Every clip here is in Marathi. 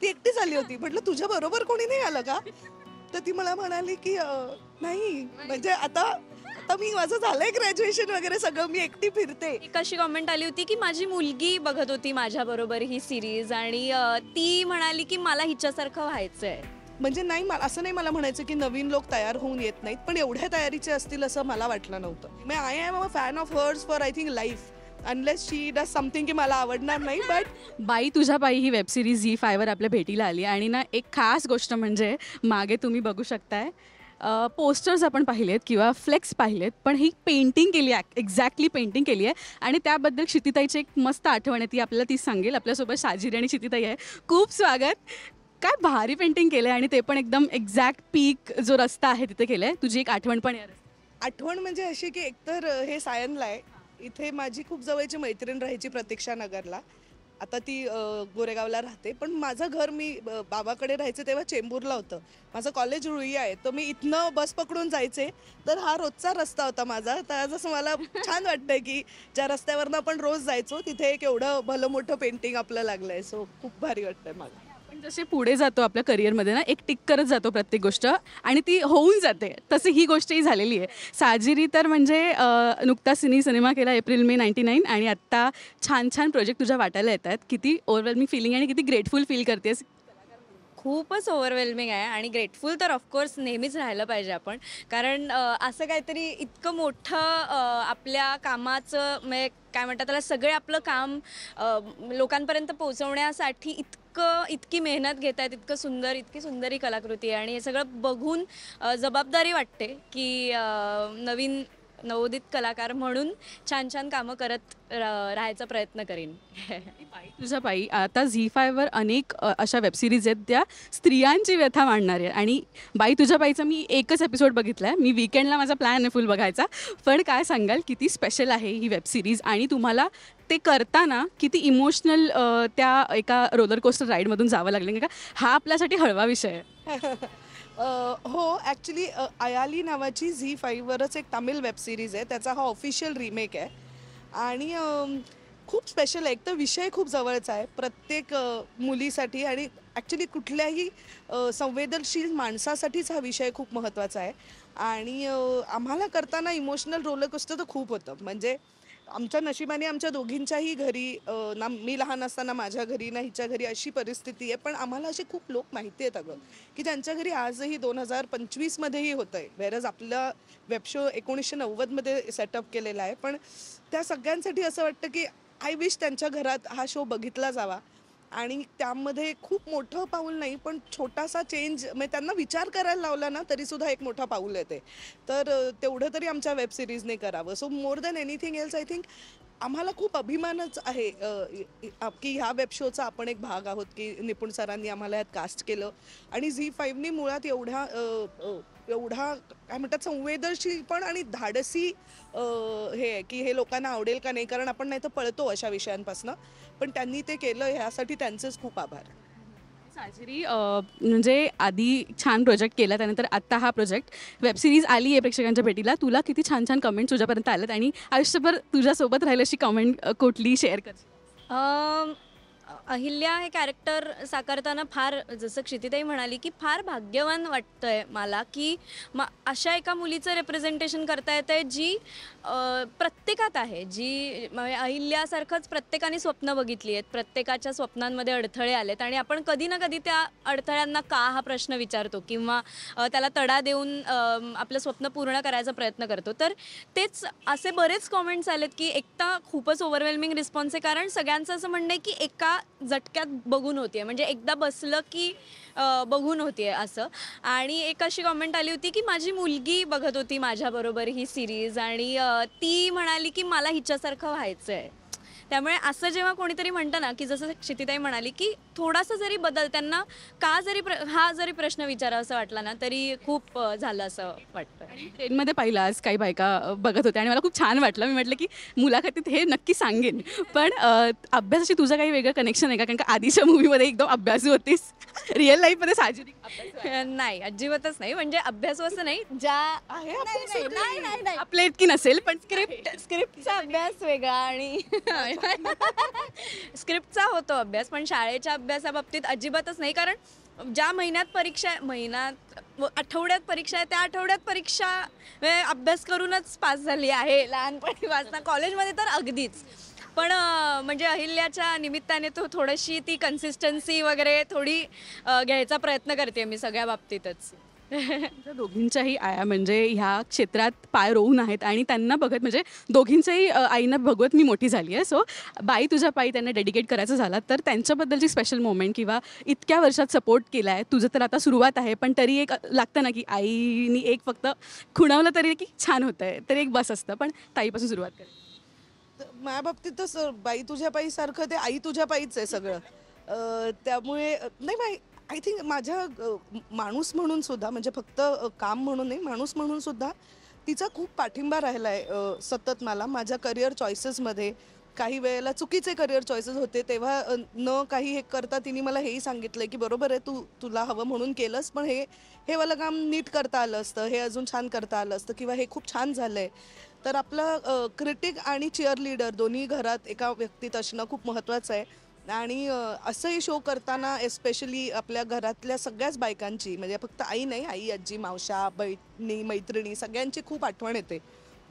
ती एकटीच आली होती. म्हटलं तुझ्या बरोबर कोणी नाही आलं का? तर ती मला म्हणाली की नाही म्हणजे आता आता मी माझं झालंय ग्रॅज्युएशन वगैरे सगळं, मी एकटी फिरते. एक अशी कॉमेंट आली होती की माझी मुलगी बघत होती माझ्याबरोबर ही सिरीज आणि ती म्हणाली की मला हिच्यासारखं व्हायचंय. म्हणजे नाही, मला असं नाही मला म्हणायचं की नवीन लोक तयार होऊन येत नाहीत, पण एवढ्या तयारीचे असतील असं मला वाटलं नव्हतं. मी I am a fan of hers for I think life, unless she does something की मला आवडणार नाही. बट बाई तुझ्या बाई ही वेबसिरीज झी5वर आपल्या भेटीला आली आणि ना एक खास गोष्ट म्हणजे मागे तुम्ही बघू शकताय पोस्टर्स आपण पाहिलेत किंवा फ्लेक्स पाहिलेत, पण ही पेंटिंग केली आहे, एक्झॅक्टली पेंटिंग केली आहे आणि त्याबद्दल क्षितिताईची एक मस्त आठवण आहे, ती आपल्याला ती सांगेल. आपल्यासोबत शाजिरी आणि क्षितिताई आहे. खूप स्वागत. काय भारी पेंटिंग केलं आहे आणि ते पण एकदम एक्झॅक्ट पीक जो रस्ता आहे तिथे केलं आहे. तुझी एक आठवण पण आहे. आठवण म्हणजे अशी की एकतर हे सायनला आहे, इथे माझी खूप जवळची मैत्रीण राहायची प्रतीक्षा नगरला. आता ती गोरेगावला राहते, पण माझं घर मी बाबाकडे राहायचे तेव्हा चेंबूरला होतं. माझं कॉलेज रुई आहे, तर मी इथनं बस पकडून जायचे, तर हा रोजचा रस्ता होता माझा. तर जसं मला छान वाटतंय की ज्या रस्त्यावरनं आपण रोज जायचो तिथे एक एवढं भलं मोठं पेंटिंग आपलं लागलं आहे. सो खूप भारी वाटतंय मला. आपण जसे पुढे जातो आपल्या करिअरमध्ये ना, एक टिक करत जातो प्रत्येक गोष्ट आणि ती होऊन जाते. तशी ही गोष्टही झालेली आहे. साजिरी तर म्हणजे नुकताच सिनेमा केला एप्रिल मे 99 आणि आत्ता छान छान प्रोजेक्ट तुझ्या वाटायला येत आहेत. किती ओव्हरवेल्मिंग फिलिंग आणि किती ग्रेटफुल फील करतेस. खूपच ओव्हरवेल्मिंग आहे आणि ग्रेटफुल तर ऑफकोर्स नेहमीच राहायला पाहिजे आपण. कारण असं काहीतरी इतकं मोठं आपल्या कामाचं म्हणजे काय म्हणतात त्याला, सगळे आपलं काम लोकांपर्यंत पोहोचवण्यासाठी इतकी मेहनत घेत आहेत, इतकी सुंदर ही कलाकृती आहे आणि हे सगळं बघून जबाबदारी वाटते की नवीन नवोदित कलाकार म्हणून छान छान कामं करत राहायचा प्रयत्न करीन. तुझ्या बाई आता झी5वर अनेक अशा वेबसिरीज आहेत त्या स्त्रियांची व्यथा मांडणार आहे आणि बाई तुझ्या बाईचा मी एकच एपिसोड बघितला आहे. मी वीकेंडला माझा प्लॅन आहे फुल बघायचा. पण काय सांगाल किती स्पेशल आहे ही वेबसिरीज आणि तुम्हाला ते करताना किती इमोशनल त्या एका रोलर कोस्टर राईडमधून जावं लागलं का? हा आपल्यासाठी हळवा विषय आहे. हो, ॲक्च्युली अयाली नावाची झी5वरच एक तामिळ वेब सिरीज आहे, त्याचा हा ऑफिशियल रिमेक आहे आणि खूप स्पेशल आहे. एक तर विषय खूप जवळचा आहे प्रत्येक मुलीसाठी आणि ॲक्च्युली कुठल्याही संवेदनशील माणसासाठीच हा विषय खूप महत्त्वाचा आहे आणि आम्हाला करताना इमोशनल रोलरकोस्टर तर खूप होतं. म्हणजे आमच्या नशिबाने आमच्या दोघींच्याही घरी ना मी लहान असताना माझ्या घरी ना हिच्या घरी अशी परिस्थिती आहे, पण आम्हाला असे खूप लोक माहिती आहेत अगं की ज्यांच्या घरी आजही 2025मध्येही होतं आहे, वेरज आपला वेबशो 1990मध्ये सेटअप केलेला आहे. पण त्या सगळ्यांसाठी असं वाटतं की आय विश त्यांच्या घरात हा शो बघितला जावा आणि त्यामध्ये खूप मोठं पाऊल नाही पण छोटासा चेंज म्हणजे त्यांना विचार करायला लावला ना तरीसुद्धा एक मोठा पाऊल येते. तर तेवढं तरी आमच्या वेब सिरीजने करावं. So more than anything else I think आम्हाला खूप अभिमानच आहे की ह्या वेब शोचा आपण एक भाग आहोत की निपुण सरांनी आम्हाला यात कास्ट केलं आणि झी5नी मुळात एवढा काय म्हणतात संवेदनशील पण आणि धाडसी हे आहे की हे लोकांना आवडेल का नाही, कारण आपण नाही तर पळतो अशा विषयांपासून, पण त्यांनी ते केलं ह्यासाठी त्यांचेच खूप आभार. साजिरी म्हणजे आधी छान प्रोजेक्ट केला, त्यानंतर आत्ता हा प्रोजेक्ट वेबसिरीज आली आहे प्रेक्षकांच्या भेटीला. तुला किती छान छान कमेंट्स तुझ्यापर्यंत आल्यात आणि आयुष्यभर तुझ्यासोबत राहील अशी कमेंट कुठली शेअर कर? अहिल्या हे कॅरेक्टर साकारताना फार, जसं क्षितिताई म्हणाली की फार भाग्यवान वाटतंय मला की अशा एका मुलीचं रिप्रेझेंटेशन करता येतं आहे जी प्रत्येकात आहे, जी म्हणजे अहिल्यासारखंच प्रत्येकाने स्वप्न बघितली आहेत, प्रत्येकाच्या स्वप्नांमध्ये अडथळे आलेत आणि आपण कधी ना कधी त्या अडथळ्यांना का हा प्रश्न विचारतो किंवा त्याला तडा देऊन आपलं स्वप्न पूर्ण करायचा प्रयत्न करतो. तर तेच असे बरेच कॉमेंट्स आलेत की एकता खूपच ओव्हरवेल्मिंग रिस्पॉन्स आहे, कारण सगळ्यांचं असं म्हणणं आहे की एका झटक्यात बघून होतीये, म्हणजे एकदा बसलं की बघून होतीये असं. आणि एक अशी कॉमेंट आली होती की माझी मुलगी बघत होती माझ्याबरोबर ही सिरीज आणि ती म्हणाली की मला हिच्यासारखं व्हायचं आहे. त्यामुळे असं जेव्हा कोणीतरी म्हणतं ना की जसं क्षितिताई म्हणाली की थोडासा जरी बदल त्यांना का जरी हा जरी प्रश्न विचारावा असं वाटला ना तरी खूप झालं असं वाटतं. ट्रेनमध्ये पाहिलं आज काही बायका बघत होत्या आणि मला खूप छान वाटलं. मी म्हटलं की मुलाखतीत हे नक्की सांगेन. पण अभ्यासाशी तुझं काही वेगळं कनेक्शन आहे का? कारण का आधीच्या मूवीमध्ये एकदम अभ्यासू होतीस. रिअल लाईफमध्ये साहजिक अभ्यास नाही, अजिबातच नाही. म्हणजे अभ्यास असं नाही, ज्या आहे नाही, अभ्यास नाही, होते. नाही, नाही, नाही. आपल्या इतकी नसेल पण स्क्रिप्टचा अभ्यास वेगळा आणि स्क्रिप्टचा होतो अभ्यास, पण शाळेच्या अभ्यासाबाबतीत अजिबातच नाही. कारण ज्या आठवड्यात परीक्षा आहे, त्या आठवड्यात परीक्षा अभ्यास करूनच पास झाली आहे लहानपणी वाचता. कॉलेजमध्ये तर अगदीच. पण म्हणजे अहिल्याच्या निमित्ताने तो थोडीशी ती कन्सिस्टन्सी वगैरे थोडी घ्यायचा प्रयत्न करते मी सगळ्या बाबतीतच. तुमच्या दोघींच्याही आया म्हणजे ह्या क्षेत्रात पाय रोवून आहेत आणि त्यांना बघत म्हणजे दोघींच्याही आईंना बघवत मी मोठी झाली आहे. सो बाई तुझ्या पायी त्यांना डेडिकेट करायचं झालं तर त्यांच्याबद्दलची स्पेशल मोमेंट किंवा इतक्या वर्षात सपोर्ट केला आहे, तुझं तर आता सुरुवात आहे पण तरी एक लागतं ना की आईनी एक फक्त खुणावलं तरी की छान होतं आहे, तरी एक बस असतं. पण ताईपासून सुरुवात करेल. माझ्या बाबतीत तर बाई तुझ्या पायी सारखं ते आई तुझ्या पायीच आहे सगळं. त्यामुळे नाही बाई आय थिंक माझ्या माणूस म्हणून सुद्धा म्हणजे फक्त काम म्हणून नाही, माणूस म्हणून सुद्धा तिचा खूप पाठिंबा राहिला आहे सतत मला माझ्या करिअर चॉईसेसमध्ये. काही वेळेला चुकीचे करिअर चॉईसेस होते तेव्हा न काही हे करता तिने मला हेही सांगितलं की बरोबर आहे, तुला हवं म्हणून केलंस पण हे वालं काम नीट करता आलं असतं, हे अजून छान करता आलं असतं किंवा हे खूप छान झालं आहे. तर आपलं क्रिटिक आणि चिअर लीडर दोन्ही घरात एका व्यक्तीत असणं खूप महत्त्वाचं आहे. आणि असंही शो करताना एस्पेशली आपल्या घरातल्या सगळ्याच बायकांची म्हणजे फक्त आई नाही, आई आजी मावशा बहिणी मैत्रिणी सगळ्यांची खूप आठवण येते.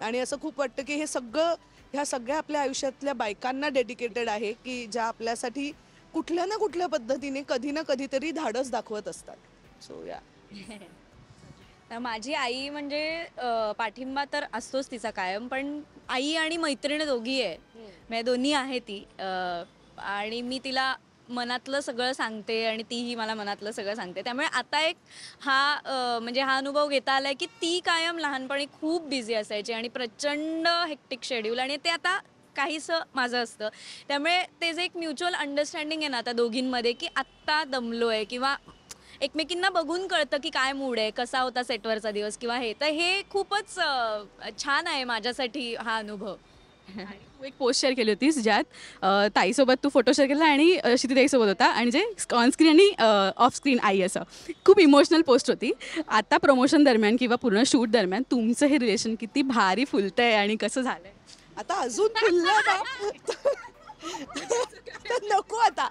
आणि असं खूप वाटतं की ह्या सगळ्या आपल्या आयुष्यातल्या बायकांना डेडिकेटेड आहे की ज्या आपल्यासाठी कुठल्या ना कुठल्या पद्धतीने कधी ना कधीतरी धाडस दाखवत असतात. सो या तर माझी आई म्हणजे पाठिंबा तर असतोच तिचा कायम, पण आई आणि मैत्रीण दोघी आहे, म्हणजे दोन्ही आहे ती. आणि मी तिला मनातलं सगळं सांगते आणि तीही मला मनातलं सगळं सांगते. त्यामुळे आता एक म्हणजे हा अनुभव घेता आलाय की ती कायम लहानपणी खूप बिझी असायची आणि प्रचंड हेक्टिक शेड्यूल, आणि ते आता काहीसं माझं असतं. त्यामुळे ते जे एक म्युच्युअल अंडरस्टँडिंग आहे ना आता दोघींमध्ये की आत्ता दमलो आहे किंवा एकमेकींना बघून कळतं की काय मूड आहे, कसा होता सेटवरचा दिवस किंवा हे, तर हे खूपच छान आहे माझ्यासाठी हा अनुभव. तू एक पोस्ट शेअर केली होतीस ज्यात ताईसोबत तू फोटो शेअर केला आणि क्षितिताईसोबत होता आणि जे ऑनस्क्रीन आणि ऑफ स्क्रीन आई असं खूप इमोशनल पोस्ट होती. आता प्रमोशन दरम्यान किंवा पूर्ण शूट दरम्यान तुमचं हे रिलेशन किती भारी फुलतं आहे आणि कसं झालं आहे? आता अजून फुललं ना तर नको आता.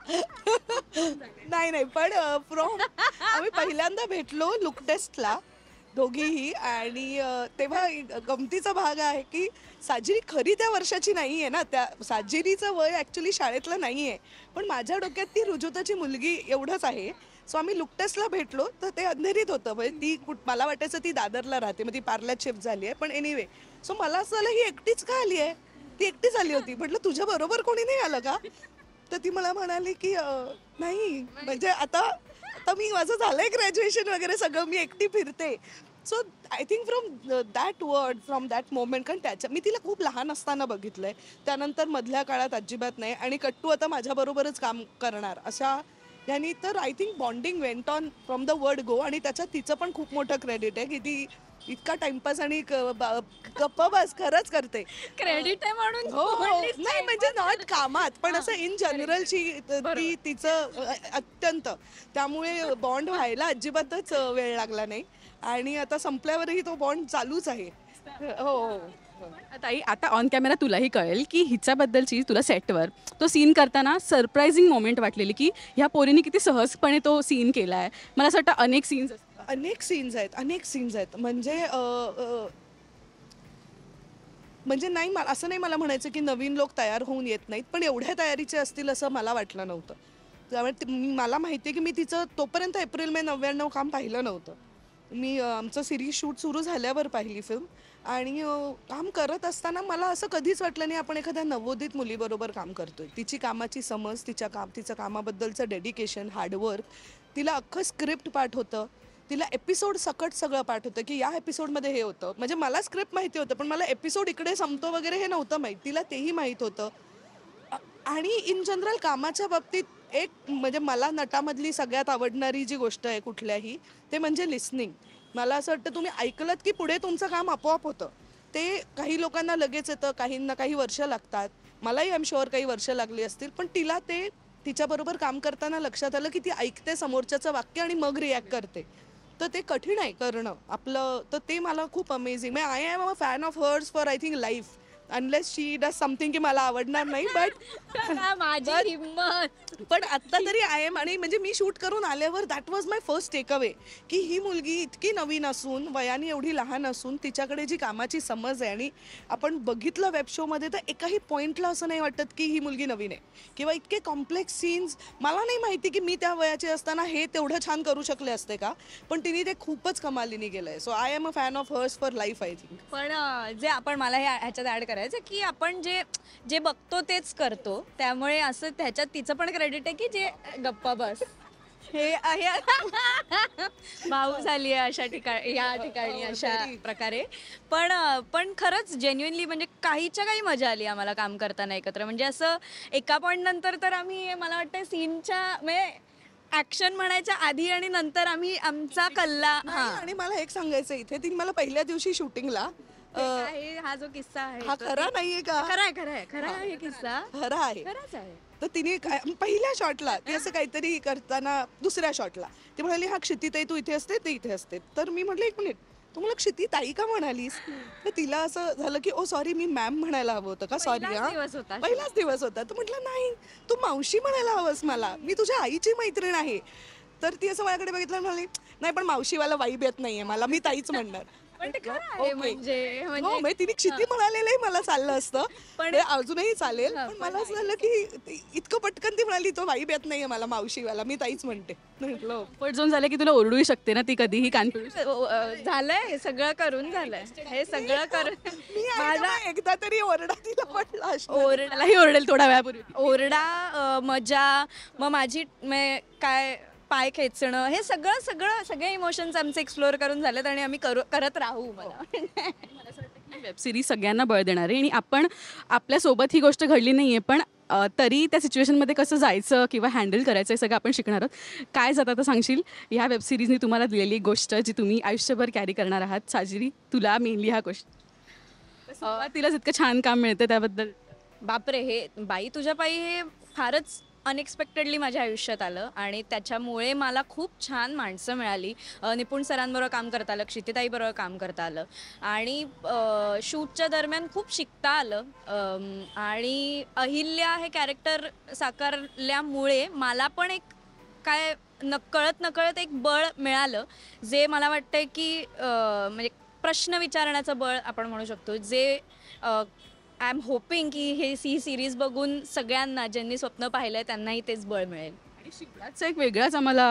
नाही पण आम्ही पहिल्यांदा भेटलो लुक टेस्टला दोघीही. आणि तेव्हा गमतीचा भाग आहे की साजिरी खरी त्या वर्षाची नाही आहे ना, त्या साजिरीचं वय ॲक्च्युली शाळेतलं नाही आहे, पण माझ्या डोक्यात ती रुजुताची मुलगी एवढंच आहे. सो आम्ही लुक टेस्टला भेटलो तर ते अंधेरीत होतं, म्हणजे ती मला वाटायचं ती दादरला राहते, मग ती पार्ल्यात शिफ्ट झाली आहे. पण एनिवे सो मला असं झालं ही एकटीच का आली आहे, ती एकटीच आली होती. म्हटलं तुझ्या बरोबर कोणी नाही आलं का? तर ती मला म्हणाली की नाही म्हणजे आता मी माझं झालंय ग्रॅज्युएशन वगैरे सगळं, मी एकटी फिरते. So I think from that moment, कारण मी तिला खूप लहान असताना बघितलंय, त्यानंतर मधल्या काळात अजिबात नाही. आणि कट्टू आता माझ्याबरोबरच काम करणार अशा यांनी, तर I think bonding went on from the word go. आणि त्याच्यात तिचं पण खूप मोठं क्रेडिट आहे की ती इतका टाइमपास आणि गप्पा बस खरंच करते. क्रेडिट आहे म्हणून हो नाही म्हणजे नॉट कामात पण असं इन जनरलची ती तिचं अत्यंत, त्यामुळे बॉन्ड व्हायला अजिबातच वेळ लागला नाही. आणि आता संपल्यावरही तो बॉन्ड चालूच आहे. हो. ताई आता ऑन कॅमेरा तुलाही कळेल की हिच्याबद्दलची तुला सेटवर तो सीन करताना सरप्रायझिंग मोमेंट वाटलेली की ह्या पोरीने किती सहजपणे तो सीन केला आहे. मला असं वाटतं अनेक सीन्स आहेत म्हणजे नाही असं नाही मला म्हणायचं की नवीन लोक तयार होऊन येत नाहीत, पण एवढ्या तयारीचे असतील असं मला वाटलं नव्हतं. त्यामुळे मला माहिती आहे की मी तिचं तोपर्यंत एप्रिल मे 99 काम पाहिलं नव्हतं. मी आमचं सिरीज शूट सुरू झाल्यावर पाहिली फिल्म. आणि काम करत असताना मला असं कधीच वाटलं नाही आपण एखाद्या नवोदित मुलीबरोबर काम करतोय. तिची कामाची समज, तिचं कामाबद्दलचं डेडिकेशन, हार्डवर्क, तिला अख्खं स्क्रिप्ट पाठ होतं, तिला एपिसोड सकट सगळं पाठ होतं की या एपिसोडमध्ये हे होतं. म्हणजे मला स्क्रिप्ट माहिती होतं पण मला एपिसोड इकडे संपतो वगैरे हे नव्हतं माहीत, तिला तेही माहीत होतं. आणि इन जनरल कामाच्या बाबतीत एक म्हणजे मला नटामधली सगळ्यात आवडणारी जी गोष्ट आहे कुठल्याही, ते म्हणजे लिसनिंग. मला असं वाटतं तुम्ही ऐकलत की पुढे तुमचं काम आपोआप होतं. ते काही लोकांना लगेच येतं, काहींना काही वर्ष लागतात. मलाही आय एम शुअर काही वर्ष लागली असतील, पण तिला ते तिच्याबरोबर काम करताना लक्षात आलं की ती ऐकते समोरच्याचं वाक्य आणि मग रिॲक्ट करते. तर ते कठीण आहे करणं आपलं. तर ते मला खूप अमेझिंग, म्हणजे I am a fan of hers for I think life, unless she does something की मला आवडणार नाही. माझी हिंमत. पण आत्ता तरी आय एम. आणि म्हणजे मी शूट करून आल्यावर that was my first takeaway, की ही मुलगी इतकी नवीन असून, वयाने एवढी लहान असून, तिच्याकडे जी कामाची समज आहे. आणि आपण बघितलं वेब शोमध्ये तर एकाही पॉईंटला असं नाही वाटत की ही मुलगी नवीन आहे, किंवा इतके कॉम्प्लेक्स सीन्स. मला नाही माहिती की मी त्या वयाचे असताना हे तेवढं छान करू शकले असते का, पण तिने ते खूपच कमालीने केलं आहे. So I am a fan of hers for life I think. पण जे आपण मला ह्याच्यात ऍड करायचं की आपण जे जे बघतो तेच करतो, त्यामुळे असं त्याच्यात तिचं पण क्रेडिट आहे की जे गप्पा बस हे भाऊ झाली आहे अशा ठिकाणी, या ठिकाणी अशा प्रकारे. पण खरंच जेन्युइनली म्हणजे काहीच्या काही मजा आली आम्हाला काम करताना एकत्र. म्हणजे असं एका पॉईंट नंतर तर आम्ही, मला वाटतं सीनच्या म्हणजे ऍक्शन म्हणायच्या आधी आणि नंतर आम्ही आमचा कल्ला. आणि मला एक सांगायचं इथे, तिने मला पहिल्या दिवशी शूटिंगला, हा जो किस्सा आहे हा खरा नाहीये का? खरा आहे किस्सा, खरा आहे. खराच आहे. तर तिने पहिल्या शॉटला ती असं काहीतरी करताना, दुसऱ्या शॉटला ती म्हणाली, हा क्षितिताई तू इथे असते, ते इथे असते. तर मी म्हटलं, एक मिनिट, तू मला क्षितिताई का म्हणालीस? तर तिला असं झालं की ओ सॉरी, मी मॅम म्हणायला हवं होतं का, सॉरी. पहिलाच दिवस होता. पहिलाच दिवस होता. तर म्हटलं नाही, तू मावशी म्हणायला हवंस मला, मी तुझ्या आईची मैत्रीण आहे. तर ती असं माझ्याकडे बघितलं, म्हणाली नाही पण मावशीवाला वाईब येत नाहीये मला, मी ताईच म्हणणार. पण ते खरं आहे. ओके. म्हणजे हो, म्हणजे तिने क्षिती म्हणालेलंही मला चाललं असतं, पण- पण अजूनही चालेल. हा, पण पण मला असं झालं की इतकं पटकन ती म्हणाली, तो वाईब येत नाहीये मला मावशीवाला, मी ताईच म्हणते. म्हटलं कम्फर्ट झोन झालं की तुला ओरडूही शकते ना ती कधीही, कॉन्फिडन्स. झालंय हे सगळं करून, झालंय हे सगळं करून. मी माझा एकदा तरी ओरडा तिला पडला असणार. ओरडालाही ओरडेल थोड्या वेळापूर्वी. ओरडा, मजा, मग माझी काय पाय खेचणं, हे सगळे इमोशन्स आमचे एक्सप्लोअर करून झालेत आणि आम्ही करत राहू. मला वेब सिरीज सगळ्यांना बळ देणार आहे आणि आपण आपल्यासोबत ही गोष्ट घडली नाही आहे, पण तरी त्या सिच्युएशनमध्ये कसं जायचं किंवा हँडल करायचं हे सगळं आपण शिकणार आहोत. काय जातं आता सांगशील ह्या वेब सिरीजने तुम्हाला दिलेली एक गोष्ट जी तुम्ही आयुष्यभर कॅरी करणार आहात? साजिरी, तुला मेनली ह्या गोष्ट तिला इतकं छान काम मिळतं त्याबद्दल. बापरे, हे बाई तुझ्या पायी हे फारच अनएक्सपेक्टेडली माझ्या आयुष्यात आलं आणि त्याच्यामुळे मला खूप छान माणसं मिळाली. निपुण सरांबरोबर काम करता आलं, क्षितिताईबरोबर काम करता आलं आणि शूटच्या दरम्यान खूप शिकता आलं. आणि अहिल्या हे कॅरेक्टर साकारल्यामुळे मला पण एक काय नकळत एक बळ मिळालं, जे मला वाटतंय की म्हणजे प्रश्न विचारण्याचं बळ आपण म्हणू शकतो, जे आय एम होपिंग की हे सिरीज बघून सगळ्यांना ज्यांनी स्वप्न पाहिलंय त्यांनाही तेच बळ मिळेल. आणि शिवराजचा एक वेगळाच आम्हाला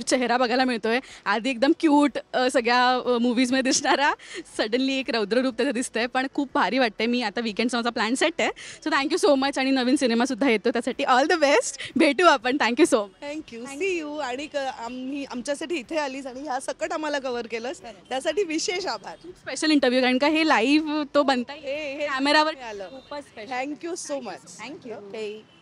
चेहरा बघायला मिळतोय. आधी एकदम क्यूट सगळ्या मूवीजमध्ये दिसणारा, सडनली एक रौद्ररूप त्याचं दिसतंय, पण खूप भारी वाटतंय. मी आता विकेंडचा माझा प्लॅन सेट आहे. So thank you so much. आणि नवीन सिनेमासुद्धा येतो, त्यासाठी ऑल द बेस्ट. भेटू आपण. Thank you so much. Thank you, see you. आणि आम्ही आमच्यासाठी इथे आलीस आणि ह्या सकट आम्हाला कव्हर केलंस, त्यासाठी विशेष आभार. स्पेशल इंटरव्ह्यू, कारण का हे लाईव्ह तो बनता हे कॅमेरावर आलं. खूपच special. Thank you so much. Thank you. Okay.